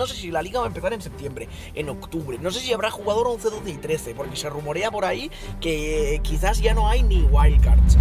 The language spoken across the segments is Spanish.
no sé si la liga va a empezar en septiembre, en octubre, no sé si habrá jugador 11, 12 y 13, porque se rumorea por ahí que quizás ya no hay ni wildcards.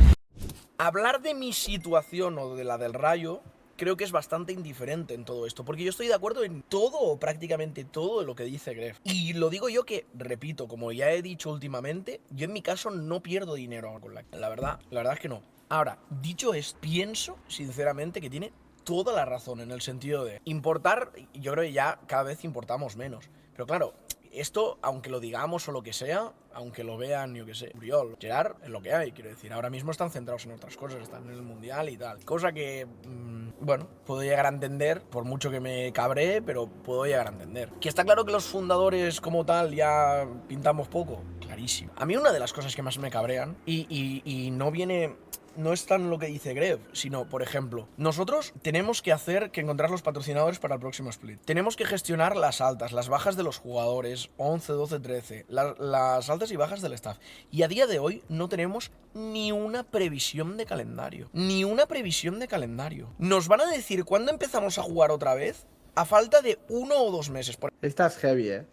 Hablar de mi situación o de la del Rayo creo que es bastante indiferente en todo esto, porque yo estoy de acuerdo en todo o prácticamente todo de lo que dice Gref. Y lo digo yo que, repito, como ya he dicho últimamente, yo en mi caso no pierdo dinero con la verdad es que no. Ahora, dicho esto, pienso sinceramente que tiene toda la razón en el sentido de importar, yo creo que ya cada vez importamos menos. Pero claro, esto, aunque lo digamos o lo que sea, aunque lo vean, yo que sé, Uriol, Gerard, es lo que hay, quiero decir. Ahora mismo están centrados en otras cosas, están en el Mundial y tal. Cosa que, bueno, puedo llegar a entender, por mucho que me cabree, pero puedo llegar a entender. Que está claro que los fundadores como tal ya pintamos poco, clarísimo. A mí una de las cosas que más me cabrean, y no viene... No es tan lo que dice Gref, sino, por ejemplo, nosotros tenemos que encontrar los patrocinadores para el próximo split. Tenemos que gestionar las altas, las bajas de los jugadores, 11, 12, 13, las altas y bajas del staff. Y a día de hoy no tenemos ni una previsión de calendario. Ni una previsión de calendario. ¿Nos van a decir cuándo empezamos a jugar otra vez? A falta de 1 o 2 meses. Esta es heavy, ¿eh?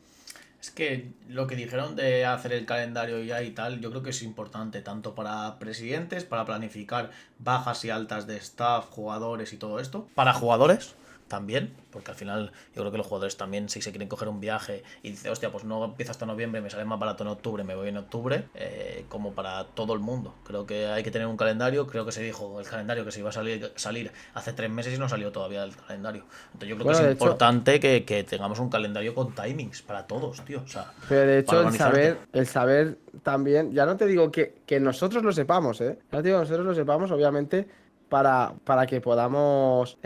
Es que lo que dijeron de hacer el calendario ya y tal, yo creo que es importante tanto para presidentes, para planificar bajas y altas de staff, jugadores y todo esto. Para jugadores también, porque al final yo creo que los jugadores también, si se quieren coger un viaje y dice, hostia, pues no empiezo hasta noviembre, me sale más barato en octubre, me voy en octubre, como para todo el mundo. Creo que hay que tener un calendario, creo que se dijo el calendario que se iba a salir hace 3 meses y no salió todavía el calendario. Entonces yo creo que es importante que tengamos un calendario con timings para todos, tío. O sea, pero de hecho el saber también, ya no te digo que nosotros lo sepamos, ¿eh? Ya te digo que nosotros lo sepamos, obviamente, para que podamos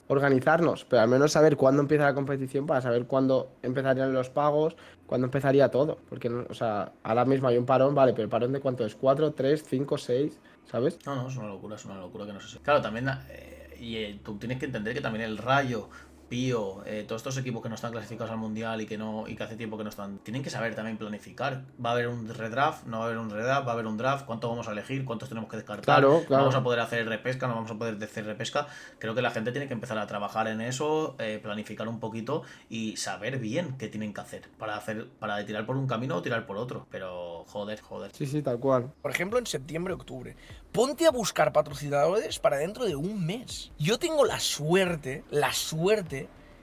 organizarnos, pero al menos saber cuándo empieza la competición, para saber cuándo empezarían los pagos, cuándo empezaría todo. Porque, o sea, ahora mismo hay un parón, vale, pero ¿el parón de cuánto es? ¿4, 3, 5, 6? ¿Sabes? No, es una locura que no sé si. Claro, también, tú tienes que entender que también el Rayo, Pío, todos estos equipos que no están clasificados al Mundial y que hace tiempo que no están, tienen que saber también planificar. Va a haber un redraft, no va a haber un redraft, va a haber un draft, cuánto vamos a elegir, cuántos tenemos que descartar, claro. No vamos a poder hacer repesca, no vamos a poder hacer repesca. Creo que la gente tiene que empezar a trabajar en eso, planificar un poquito y saber bien qué tienen que hacer para tirar por un camino o tirar por otro. Pero joder. Sí, tal cual. Por ejemplo, en septiembre, octubre. Ponte a buscar patrocinadores para dentro de un mes. Yo tengo la suerte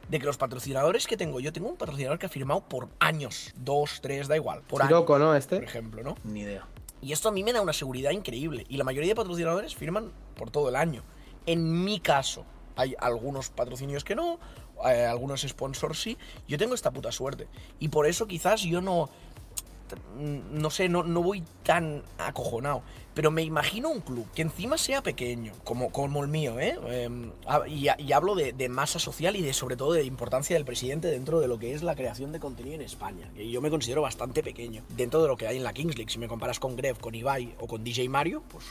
de que los patrocinadores que tengo, yo tengo un patrocinador que ha firmado por años, 2, 3, da igual, por años. Loco, ¿no? Por ejemplo, ¿no? Ni idea. Y esto a mí me da una seguridad increíble. Y la mayoría de patrocinadores firman por todo el año. En mi caso, hay algunos patrocinios que no, algunos sponsors sí. Yo tengo esta puta suerte. Y por eso quizás yo no voy tan acojonado. Pero me imagino un club que encima sea pequeño, como el mío, y hablo de masa social y sobre todo de importancia del presidente dentro de lo que es la creación de contenido en España, que yo me considero bastante pequeño dentro de lo que hay en la Kings League. Si me comparas con Gref, con Ibai o con DJ Mario, pues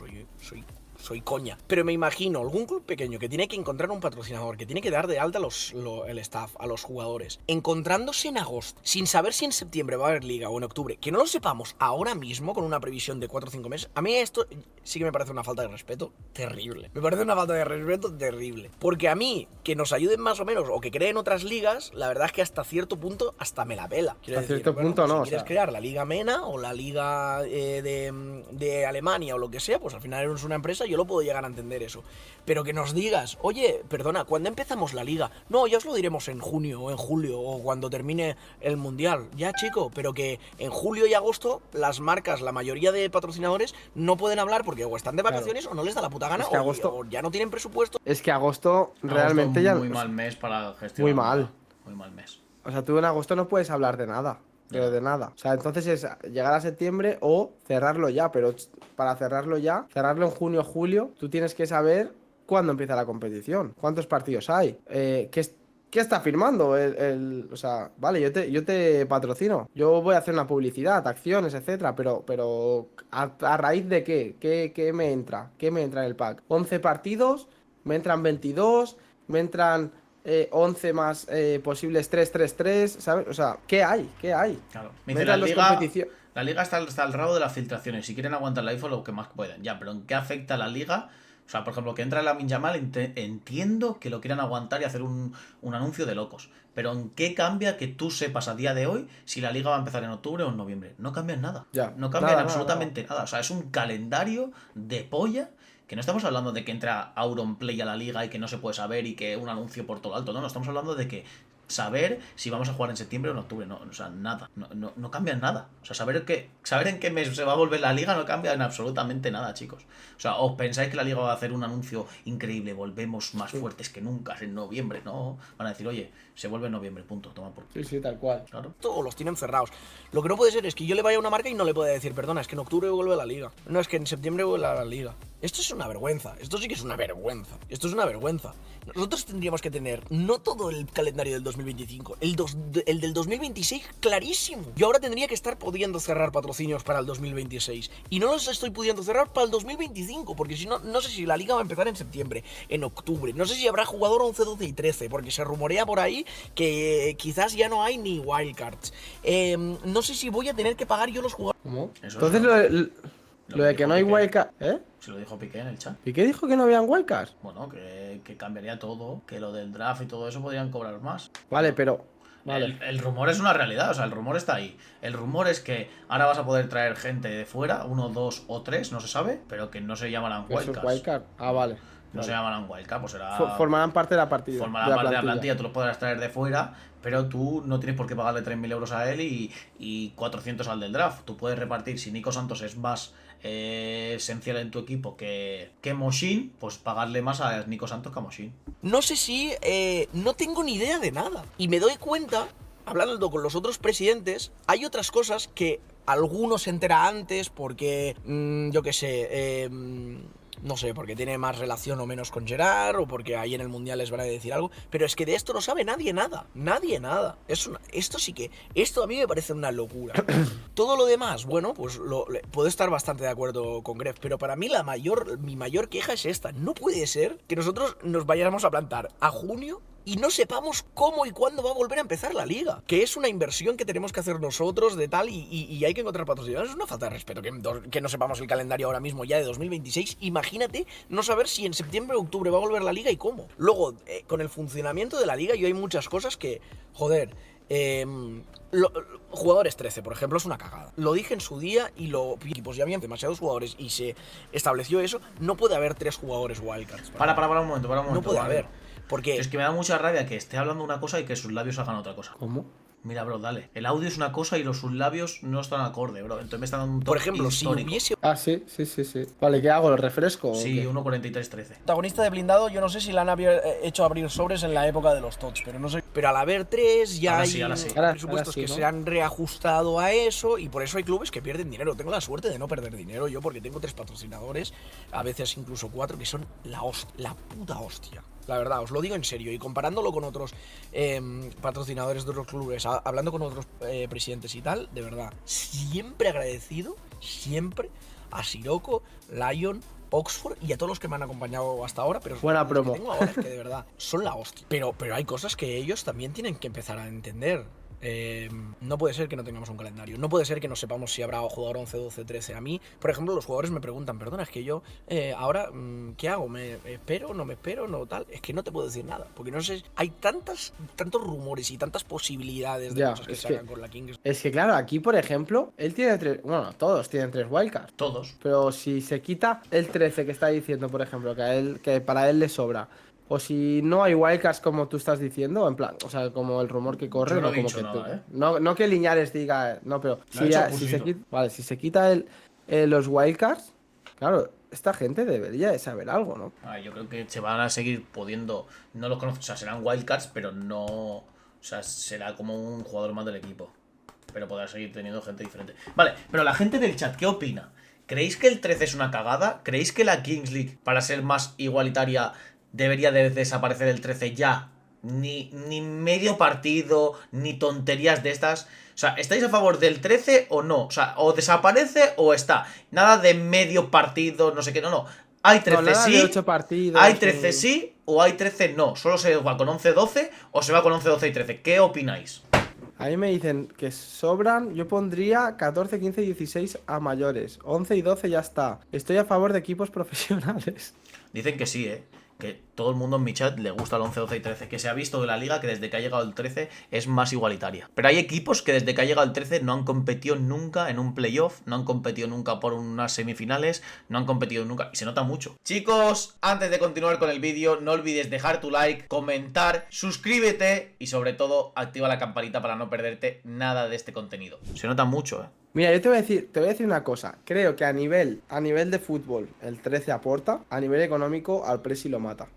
soy coña. Pero me imagino algún club pequeño que tiene que encontrar un patrocinador, que tiene que dar de alta el staff, a los jugadores, encontrándose en agosto, sin saber si en septiembre va a haber liga o en octubre, que no lo sepamos ahora mismo con una previsión de 4 o 5 meses. A mí esto sí que me parece una falta de respeto terrible. Me parece una falta de respeto terrible. Porque a mí, que nos ayuden más o menos o que creen otras ligas, la verdad es que hasta cierto punto hasta me la pela. Hasta cierto punto no. Si quieres crear la Liga MENA o la Liga de Alemania o lo que sea, pues al final eres una empresa, yo lo puedo llegar a entender eso. Pero que nos digas, oye, perdona, ¿cuándo empezamos la liga? No, ya os lo diremos en junio o en julio o cuando termine el Mundial. Ya, chico, pero que en julio y agosto las marcas, la mayoría de patrocinadores, no pueden hablar porque o están de vacaciones o no les da la puta gana, es que o ya no tienen presupuesto. Es que agosto realmente ya... Muy mal mes para gestionar. Muy mal mes. O sea, tú en agosto no puedes hablar de nada. Pero de nada. O sea, entonces es llegar a septiembre o cerrarlo ya. Pero para cerrarlo en junio o julio, tú tienes que saber cuándo empieza la competición. ¿Cuántos partidos hay? ¿Qué está firmando? O sea, vale, yo te patrocino. Yo voy a hacer una publicidad, acciones, etcétera. Pero ¿a raíz de qué? ¿Qué me entra? ¿Qué me entra en el pack? 11 partidos, me entran 22, me entran... 11 más posibles 3-3-3, ¿sabes? O sea, ¿qué hay? Claro. Me dice, la liga está al rabo de las filtraciones. Si quieren aguantar la info lo que más pueden. Ya, pero ¿en qué afecta la liga O sea, por ejemplo, que entra Lamine Yamal, entiendo que lo quieran aguantar y hacer un anuncio de locos. Pero ¿en qué cambia que tú sepas a día de hoy si la liga va a empezar en octubre o en noviembre? No cambia en nada. Ya. No cambia en Nada, absolutamente nada. O sea, es un calendario de polla. Que no estamos hablando de que entra Auronplay a la liga y que no se puede saber y que un anuncio por todo alto. No, estamos hablando de que saber si vamos a jugar en septiembre o en octubre. No, o sea, nada. No cambia en nada. O sea, saber en qué mes se va a volver la liga no cambia en absolutamente nada, chicos. O sea, ¿os pensáis que la liga va a hacer un anuncio increíble? Volvemos más fuertes que nunca en noviembre. No, van a decir, oye, se vuelve en noviembre, punto. Toma por culo. Sí, tal cual. Claro. O los tienen cerrados. Lo que no puede ser es que yo le vaya a una marca y no le pueda decir, perdona, es que en octubre vuelve la liga. No, es que en septiembre vuelve a la liga. Esto es una vergüenza. Esto sí que es una vergüenza. Esto es una vergüenza. Nosotros tendríamos que tener no todo el calendario del 2025, el del 2026 clarísimo. Yo ahora tendría que estar pudiendo cerrar patrocinios para el 2026 y no los estoy pudiendo cerrar para el 2025 porque si no, no sé si la liga va a empezar en septiembre, en octubre. No sé si habrá jugador 11, 12 y 13 porque se rumorea por ahí que quizás ya no hay ni wildcards. No sé si voy a tener que pagar yo los jugadores. ¿Cómo? Eso Entonces es lo de que no hay Piqué. wildcard. ¿Eh? Se lo dijo Piqué en el chat. ¿Y qué dijo que no habían wildcards? Bueno, que cambiaría todo, que lo del draft y todo eso podrían cobrar más. Vale, pero. Vale. El rumor es una realidad, o sea, el rumor está ahí. El rumor es que ahora vas a poder traer gente de fuera, 1, 2 o 3, no se sabe, pero que no se llamarán Eso es wildcards. wildcard. Ah, vale. No se llamarán wildcards, pues será. Formarán parte de la partida. Formarán parte de la plantilla, tú los podrás traer de fuera, pero tú no tienes por qué pagarle 3.000 euros a él y 400 al del draft. Tú puedes repartir, si Nico Santos es más esencial en tu equipo que Moshin, pues pagarle más a Nico Santos que a Moshin. No sé si... no tengo ni idea de nada. Y me doy cuenta, hablando con los otros presidentes, hay otras cosas que algunos se entera antes porque, yo qué sé, no sé, porque tiene más relación o menos con Gerard, o porque ahí en el Mundial les van a decir algo, pero es que de esto no sabe nadie nada, nada. Esto a mí me parece una locura. Todo lo demás, bueno, pues puedo estar bastante de acuerdo con Gref, pero para mí mi mayor queja es esta. No puede ser que nosotros nos vayamos a plantar a junio y no sepamos cómo y cuándo va a volver a empezar la liga. Que es una inversión que tenemos que hacer nosotros de tal y hay que encontrar patrocinadores. Es una falta de respeto que no sepamos el calendario ahora mismo ya de 2026. Imagínate no saber si en septiembre o octubre va a volver la liga y cómo. Luego, con el funcionamiento de la liga, yo hay muchas cosas que, joder... jugadores 13, por ejemplo, es una cagada. Lo dije en su día y equipos ya habían demasiados jugadores y se estableció eso. No puede haber 3 jugadores wildcards. Para un momento. No puede vale. haber. Porque... Es que me da mucha rabia que esté hablando una cosa y que sus labios hagan otra cosa. ¿Cómo? Mira, bro, dale. El audio es una cosa y sus labios no están acorde, bro. Entonces me están dando un toque Por ejemplo, histórico. si hubiese Ah, sí. Vale, ¿qué hago? ¿Lo refresco? Sí, ¿o qué? 1.43.13. protagonista de Blindado, yo no sé si la han hecho abrir sobres en la época de los TOTS, pero no sé. Pero al haber 3 ya Ahora hay sí. presupuestos Ahora sí, que ¿no? se han reajustado a eso y por eso hay clubes que pierden dinero. Tengo la suerte de no perder dinero yo porque tengo 3 patrocinadores, a veces incluso 4, que son la puta hostia. La verdad, os lo digo en serio. Y comparándolo con otros patrocinadores de otros clubes, hablando con otros presidentes y tal, de verdad, siempre agradecido, siempre a Sirocco, Lion, Oxford y a todos los que me han acompañado hasta ahora, pero Buena los promo. que tengo ahora es que de verdad son la hostia. Pero hay cosas que ellos también tienen que empezar a entender. No puede ser que no tengamos un calendario. No puede ser que no sepamos si habrá jugador 11, 12, 13. A mí, por ejemplo, los jugadores me preguntan, perdona, es que yo ahora, ¿qué hago? ¿Me espero? ¿No me espero? ¿No tal? Es que no te puedo decir nada. Porque no sé, hay tantos rumores y tantas posibilidades de Ya, cosas que es se que- hagan con la Kings. Es que claro, aquí por ejemplo, él tiene 3. Bueno, todos tienen 3 wildcards. Todos. Pero si se quita el 13 que está diciendo, por ejemplo, que para él le sobra. O si no hay wildcards como tú estás diciendo, en plan, o sea, como el rumor que corre, Yo no no he como dicho que nada, tú. ¿eh? No que Liñares diga, no, pero Lo ha hecho si se Pusito. quita, vale, si se quita los wildcards, claro, esta gente debería de saber algo, ¿no? Yo creo que se van a seguir pudiendo. No los conozco, o sea, serán wildcards, pero no. O sea, será como un jugador más del equipo. Pero podrá seguir teniendo gente diferente. Vale, pero la gente del chat, ¿qué opina? ¿Creéis que el 13 es una cagada? ¿Creéis que la Kings League, para ser más igualitaria, debería de desaparecer el 13 ya? Ni medio partido, ni tonterías de estas. O sea, ¿estáis a favor del 13 o no? O sea, o desaparece o está. Nada de medio partido, no sé qué, no. Hay 13 No, nada sí, de 8 partidos, hay 13 ni- sí o hay 13 no. Solo se va con 11-12 o se va con 11-12 y 13. ¿Qué opináis? A mí me dicen que sobran, yo pondría 14, 15 y 16 a mayores. 11 y 12 ya está. Estoy a favor de equipos profesionales. Dicen que sí, que todo el mundo en mi chat le gusta el 11, 12 y 13. Que se ha visto de la liga que desde que ha llegado el 13 es más igualitaria. Pero hay equipos que desde que ha llegado el 13 no han competido nunca en un playoff, no han competido nunca por unas semifinales, no han competido nunca. Y se nota mucho. Chicos, antes de continuar con el vídeo, no olvides dejar tu like, comentar, suscríbete y sobre todo activa la campanita para no perderte nada de este contenido. Se nota mucho, Mira, yo te voy a decir una cosa. Creo que a nivel de fútbol el 13 aporta, a nivel económico al Presi lo mata.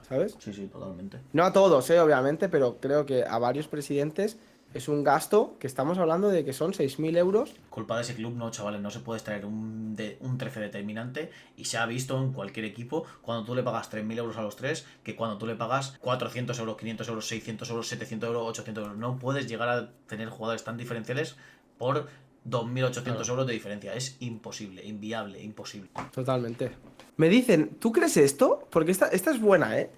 ¿Sabes? Sí, sí, totalmente. No a todos, obviamente, pero creo que a varios presidentes es un gasto que estamos hablando de que son 6.000 euros. Culpa de ese club, no, chavales, no se puede extraer un 13 determinante y se ha visto en cualquier equipo cuando tú le pagas 3.000 euros a los tres que cuando tú le pagas 400 euros, 500 euros, 600 euros, 700 euros, 800 euros. No puedes llegar a tener jugadores tan diferenciales por 2.800 euros de diferencia. Es imposible, inviable, imposible. Totalmente. Me dicen, ¿tú crees esto? Porque esta es buena, ¿eh?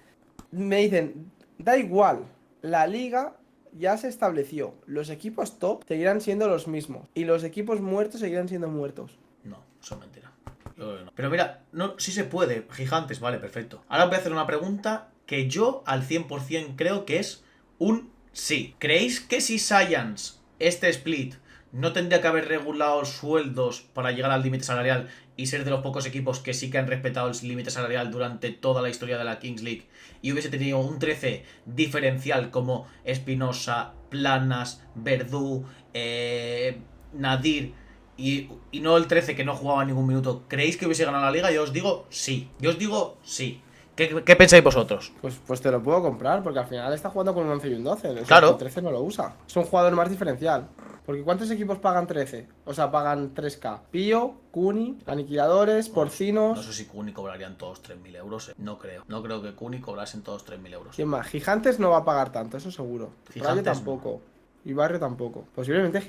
Me dicen, da igual, la liga ya se estableció. Los equipos top seguirán siendo los mismos. Y los equipos muertos seguirán siendo muertos. No, eso es mentira. Yo creo que no. Pero mira, no, sí se puede. Gigantes, vale, perfecto. Ahora voy a hacer una pregunta que yo al 100% creo que es un sí. ¿Creéis que si Science, este split, no tendría que haber regulado sueldos para llegar al límite salarial y ser de los pocos equipos que sí que han respetado el límite salarial durante toda la historia de la Kings League y hubiese tenido un 13 diferencial como Espinosa, Planas, Verdú, Nadir y no el 13 que no jugaba ningún minuto? ¿Creéis que hubiese ganado la liga? Yo os digo sí. ¿Qué pensáis vosotros? Pues te lo puedo comprar, porque al final está jugando con un 11 y un 12. Claro. El 13 no lo usa. Es un jugador más diferencial. Porque ¿cuántos equipos pagan 13? O sea, pagan 3K. Pío, Kuni, Aniquiladores, Porcinos. No sé si Kuni cobrarían todos 3.000 euros. No creo. No creo que Kuni cobrasen todos 3.000 euros. ¿Quién más? Gigantes no va a pagar tanto, eso seguro. Gigantes Rayo tampoco. Y Barrio tampoco. Posiblemente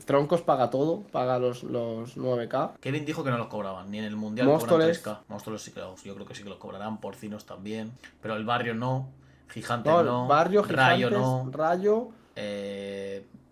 Troncos paga todo, paga los 9K. Kevin dijo que no los cobraban, ni en el Mundial Móstoles. cobran 3K. Móstoles sí que yo creo que sí que los cobrarán, Porcinos también. Pero el Barrio no, Gigantes no, Barrio, Rayo Gigantes, no, Rayo,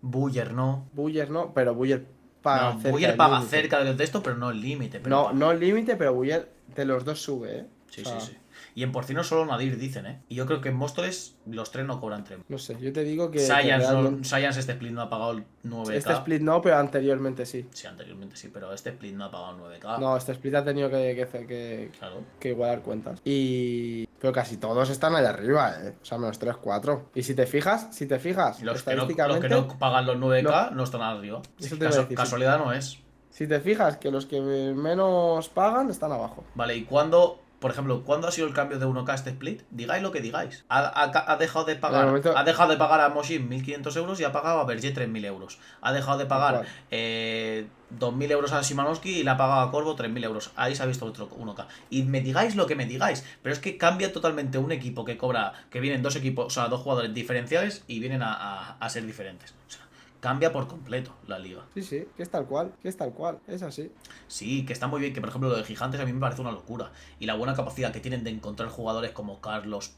Buller no. Buller no, pero Buller paga No, cerca Buller del paga límite. cerca de esto, pero no el límite. No el límite, pero Buller de los dos sube, ¿eh? Sí, O sea, sí. Y en Porcinos solo Nadir dicen, ¿eh? Y yo creo que en Móstoles los tres no cobran 3. No sé, yo te digo que Science este split no ha pagado el 9K. este split no, pero anteriormente sí. Sí, anteriormente sí, pero este split no ha pagado el 9K. No, este split ha tenido que Claro. igualar cuentas. Pero casi todos están allá arriba, O sea, menos 3, 4. Y si te fijas, Y los que, no, estadísticamente, pagan los 9K no están arriba. Eso te iba a decir, Casualidad no es. si te fijas que los que menos pagan están abajo. Vale, ¿y cuándo, por ejemplo, cuándo ha sido el cambio de 1K a este split? Digáis lo que digáis. Ha dejado de pagar ha dejado de pagar a Moshin 1.500 euros y ha pagado a Berger 3.000 euros. Ha dejado de pagar 2.000 euros a Simanowski y le ha pagado a Corvo 3.000 euros. Ahí se ha visto otro 1K. Y me digáis lo que me digáis, pero es que cambia totalmente un equipo que cobra, que vienen dos equipos, o sea, dos jugadores diferenciales y vienen a ser diferentes. O sea, cambia por completo la liga. Sí, que es tal cual, es así. Sí, que está muy bien, que por ejemplo lo de Gigantes a mí me parece una locura. Y la buena capacidad que tienen de encontrar jugadores como Carlos,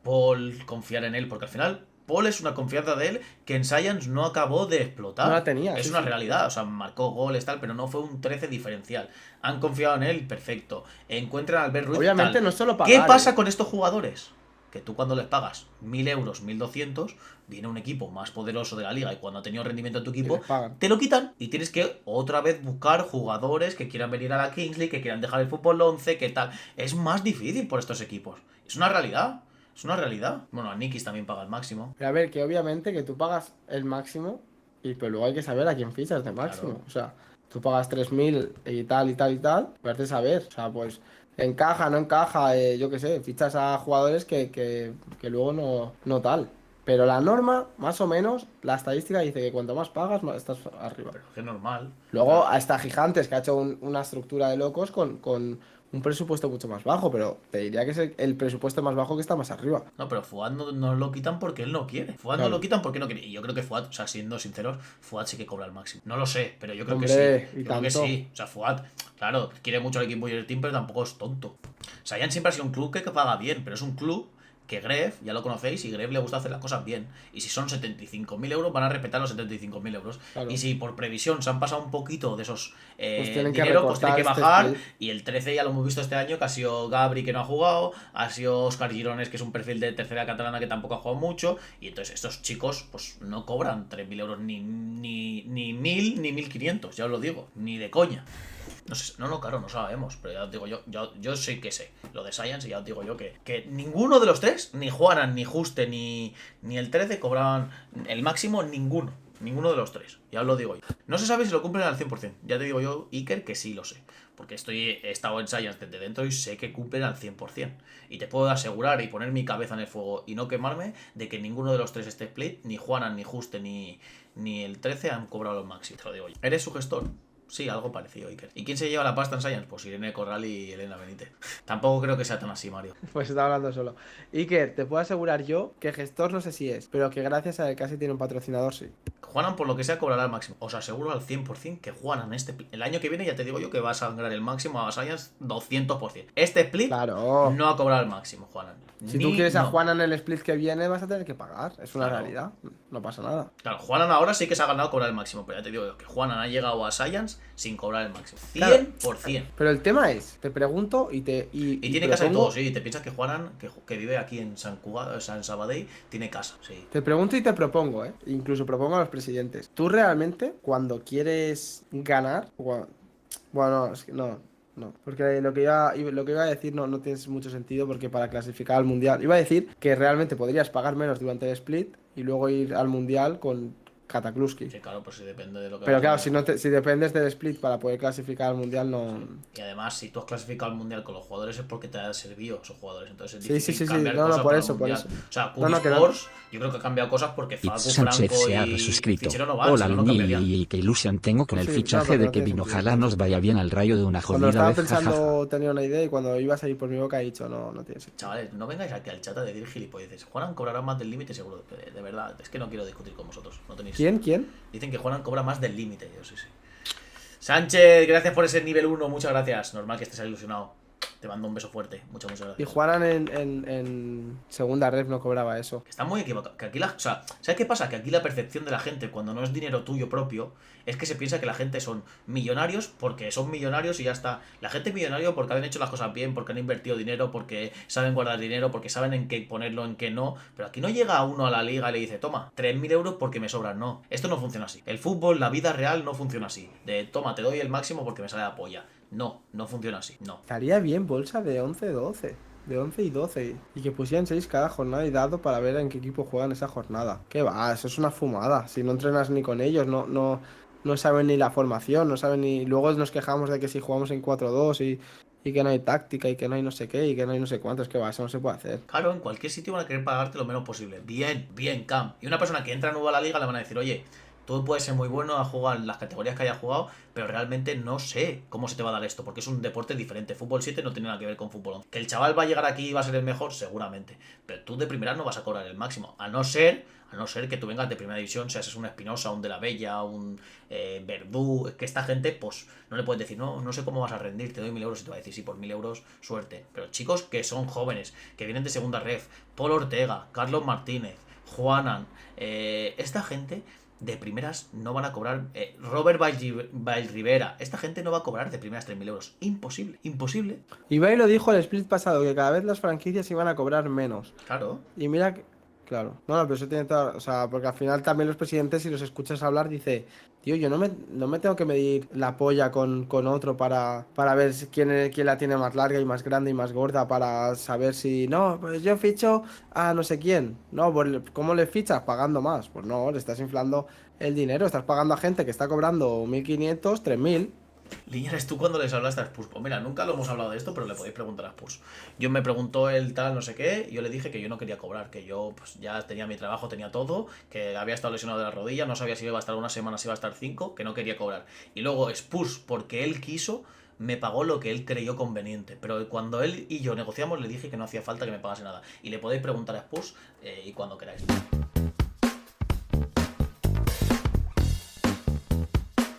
Paul, confiar en él, porque al final Paul es una confianza de él que en Science no acabó de explotar. No la tenía. Es una realidad, o sea, marcó goles tal, pero no fue un 13 diferencial. Han confiado en él, perfecto. Encuentran a Albert Ruiz. Obviamente tal. no es solo pagar. ¿Qué pasa con estos jugadores? Que tú cuando les pagas 1.000 euros, 1.200, viene un equipo más poderoso de la liga y cuando ha tenido rendimiento en tu equipo, te lo quitan y tienes que otra vez buscar jugadores que quieran venir a la Kings League, que quieran dejar el fútbol 11, que tal. Es más difícil por estos equipos. Es una realidad. Es una realidad. Bueno, a Nikis también paga el máximo. Pero a ver, que obviamente que tú pagas el máximo, pero luego hay que saber a quién fichas de máximo. Claro. O sea, tú pagas 3.000 y tal, verte saber. O sea, pues encaja, no encaja, yo qué sé, fichas a jugadores que luego no tal. Pero la norma, más o menos, la estadística dice que cuanto más pagas, más estás arriba. Pero es que es normal. Luego hasta Gigantes, que ha hecho una estructura de locos con un presupuesto mucho más bajo, pero te diría que es el presupuesto más bajo que está más arriba. No, pero Fuad no lo quitan porque él no quiere. Fuad Claro. no lo quitan porque no quiere. Y yo creo que Fuad, o sea, siendo sinceros, Fuad sí que cobra el máximo. No lo sé, pero yo creo Hombre, que sí. y Yo creo que tanto. sí. O sea, Fuad, claro, quiere mucho al equipo y el team, pero tampoco es tonto. Saiyan siempre ha sido un club que paga bien, pero es un club que Gref, ya lo conocéis, y Gref le gusta hacer las cosas bien. Y si son 75.000 euros, van a respetar los 75.000 euros. Claro. Y si por previsión se han pasado un poquito de esos Tienen que dinero, pues tienen que recortar bajar. este split. Y el 13 ya lo hemos visto este año, que ha sido Gabri, que no ha jugado, ha sido Óscar Girones, que es un perfil de tercera catalana que tampoco ha jugado mucho. Y entonces estos chicos pues no cobran 3.000 euros ni 1.000 ni 1.500, ya os lo digo, ni de coña. No sé, no, claro, no sabemos, pero ya os digo yo sí que sé lo de Science y ya os digo yo que ninguno de los tres, ni Juanan, ni Juste, ni el 13 cobraban el máximo, ninguno de los tres, ya os lo digo yo. No se sabe si lo cumplen al 100%, ya te digo yo, Iker, que sí lo sé, porque he estado en Science desde dentro y sé que cumplen al 100%. Y te puedo asegurar y poner mi cabeza en el fuego y no quemarme de que ninguno de los tres este split, ni Juanan, ni Juste, ni el 13 han cobrado los máximos, te lo digo yo. ¿Eres su gestor? Sí, algo parecido, Iker. ¿Y quién se lleva la pasta en Science? Pues Irene Corral y Elena Benítez. Tampoco creo que sea tan así, Mario. Pues está hablando solo. Iker, te puedo asegurar yo que gestor no sé si es, pero que gracias a que casi tiene un patrocinador, sí. Juanan, por lo que sea, cobrará el máximo. Os aseguro al 100% que Juanan el año que viene, ya te digo yo que va a sangrar el máximo a Science 200%. Este split Claro. no ha cobrado el máximo, Juanan. Si tú quieres a Juan en el split que viene, vas a tener que pagar. Es una Claro. realidad. No pasa nada. Claro, Juanan ahora sí que se ha ganado cobrar el máximo, pero ya te digo yo que Juanan ha llegado a Science sin cobrar el máximo. 100%. Pero el tema es, te pregunto y tiene casa y todo, sí. Te piensas que Juanan, que vive aquí en San Sabadell, tiene casa, sí. Te pregunto y te propongo, incluso propongo a los presidentes. ¿Tú realmente, cuando quieres ganar, bueno, es que no, porque lo que iba a decir no tiene mucho sentido, porque para clasificar al mundial, iba a decir que realmente podrías pagar menos durante el split y luego ir al mundial con Katakluski. Sí, claro, pues sí, depende de lo que... Pero claro, si dependes del split para poder clasificar al mundial, no... Sí. Y además, si tú has clasificado al mundial con los jugadores es porque te ha servido esos jugadores. Entonces es Sí, difícil sí, cambiar no, cosas por para eso, el por mundial. eso. O sea, No, Curi que no. Sports, yo creo que ha cambiado cosas porque Facu, Sánchez Franco se ha y resuscrito. Fichero no van, Hola, si no, no Luni, cambiarían. y qué ilusión tengo con el Sí, fichaje no, pero de no tiene Kevin. sentido. Ojalá nos vaya bien al Rayo de una Cuando lo jodida estaba vez. Jajaja. pensando tenía una idea y cuando iba a salir por mi boca he dicho, no tiene sentido. Chavales, no vengáis aquí al chat a decir gilipolleces. Juanan cobrará más del límite seguro. De verdad, es que no quiero discutir con vosotros. No tenéis... ¿Quién? Dicen que Juanan cobra más del límite. Yo sí. Sánchez, gracias por ese nivel 1. Muchas gracias. Normal que estés ilusionado. Te mando un beso fuerte. Muchas Y gracias. Juanan en segunda ref no cobraba eso. Está muy equivocado. Que aquí o sea, ¿sabes qué pasa? Que aquí la percepción de la gente, cuando no es dinero tuyo propio, es que se piensa que la gente son millonarios porque son millonarios y ya está. La gente es millonario porque han hecho las cosas bien, porque han invertido dinero, porque saben guardar dinero, porque saben en qué ponerlo, en qué no. Pero aquí no llega uno a la liga y le dice, toma, 3.000 euros porque me sobran. No, esto no funciona así. El fútbol, la vida real no funciona así. De, toma, te doy el máximo porque me sale la polla. No funciona así. No. Estaría bien bolsa de 11-12. De 11 y 12. Y que pusieran 6 cada jornada y dado para ver en qué equipo juegan esa jornada. ¿Qué va? Eso es una fumada. Si no entrenas ni con ellos, no saben ni la formación, no saben ni... Luego nos quejamos de que si jugamos en 4-2 y que no hay táctica y que no hay no sé qué y que no hay no sé cuántos, que va, eso no se puede hacer. Claro, en cualquier sitio van a querer pagarte lo menos posible. Bien, Cam. Y una persona que entra nueva a la liga le van a decir, oye, tú puedes ser muy bueno a jugar en las categorías que hayas jugado, pero realmente no sé cómo se te va a dar esto, porque es un deporte diferente. Fútbol 7 no tiene nada que ver con fútbol 11. Que el chaval va a llegar aquí y va a ser el mejor, seguramente. Pero tú de primera no vas a cobrar el máximo. A no ser que tú vengas de primera división, seas un Espinosa, un De la Bella, un Verdú. Es que esta gente, pues, no le puedes decir, no sé cómo vas a rendir, te doy 1.000 euros y te va a decir, sí, por 1.000 euros, suerte. Pero chicos que son jóvenes, que vienen de segunda ref, Paul Ortega, Carlos Martínez, Juanan, esta gente de primeras no van a cobrar. Robert Rivera, esta gente no va a cobrar de primeras 3.000 euros. Imposible. Ibai lo dijo el split pasado, que cada vez las franquicias iban a cobrar menos. Claro. Y mira que... Claro. No, pero eso tiene toda... O sea, porque al final también los presidentes, si los escuchas hablar, dice... Tío, yo no me tengo que medir la polla con otro para ver quién la tiene más larga y más grande y más gorda, para saber si... No, pues yo ficho a no sé quién. No, pues ¿cómo le fichas? Pagando más. Pues no, le estás inflando el dinero. Estás pagando a gente que está cobrando 1.500, 3.000... Liñares, ¿tú cuando les hablaste a Spurs? Pues mira, nunca lo hemos hablado de esto, pero le podéis preguntar a Spurs. Yo me preguntó el tal, no sé qué, y yo le dije que yo no quería cobrar, que yo pues ya tenía mi trabajo, tenía todo, que había estado lesionado de la rodilla, no sabía si iba a estar una semana, si iba a estar 5, que no quería cobrar. Y luego Spurs, porque él quiso, me pagó lo que él creyó conveniente. Pero cuando él y yo negociamos, le dije que no hacía falta que me pagase nada. Y le podéis preguntar a Spurs y cuando queráis.